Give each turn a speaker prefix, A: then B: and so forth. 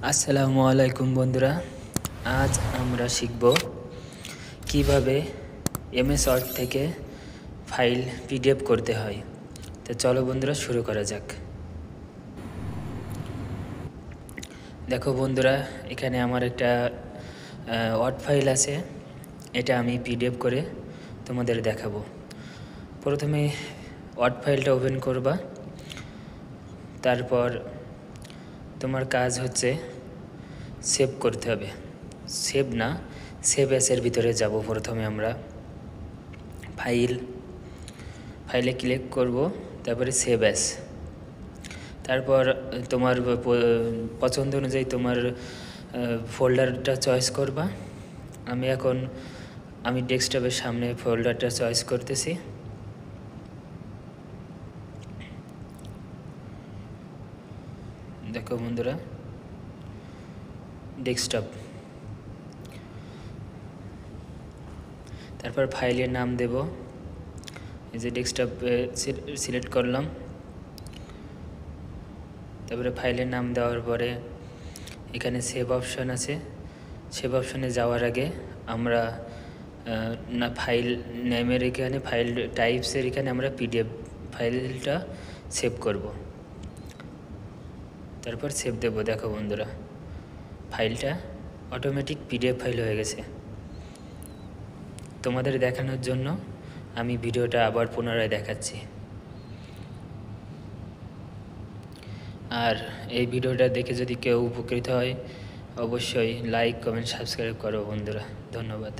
A: আসসালামু আলাইকুম বন্ধুরা। আজ আমরা শিখব কিভাবে এমএস ওয়ার্ড থেকে ফাইল পিডিএফ করতে হয়। তো চলো বন্ধুরা শুরু করা যাক। দেখো বন্ধুরা, এখানে আমার একটা ওয়ার্ড ফাইল আছে। এটা আমি পিডিএফ করে তোমাদের দেখাবো। প্রথমে ওয়ার্ড ফাইলটা ওপেন করবা। তারপর তোমার কাজ হচ্ছে সেভ করতে হবে। সেভ না, সেভ অ্যাসের ভিতরে যাব। প্রথমে আমরা ফাইলে ক্লিক করব, তারপরে সেভ অ্যাস। তারপর তোমার পছন্দ অনুযায়ী তোমার ফোল্ডারটা চয়েস করবা। আমি ডেস্কটপের সামনে ফোল্ডারটা চয়েস করতেছি। দেখো বন্ধুরা, ডেস্কটপ। তারপর ফাইলের নাম দেব। এই যে ডেস্কটপ সিলেক্ট করলাম। তারপরে ফাইলের নাম দেওয়ার পরে এখানে সেভ অপশন আছে। সেভ অপশনে যাওয়ার আগে আমরা ফাইল নেমের এখানে ফাইল টাইপসের এখানে আমরা পিডিএফ ফাইলটা সেভ করব। তারপর সেভ দেব। দেখো বন্ধুরা, ফাইলটা অটোমেটিক পিডিএফ ফাইল হয়ে গেছে। তোমাদের দেখানোর জন্য আমি ভিডিওটা আবার পুনরায় দেখাচ্ছি। আর এই ভিডিওটা দেখে যদি কেউ উপকৃত হয়, অবশ্যই লাইক, কমেন্ট, সাবস্ক্রাইব করো বন্ধুরা। ধন্যবাদ।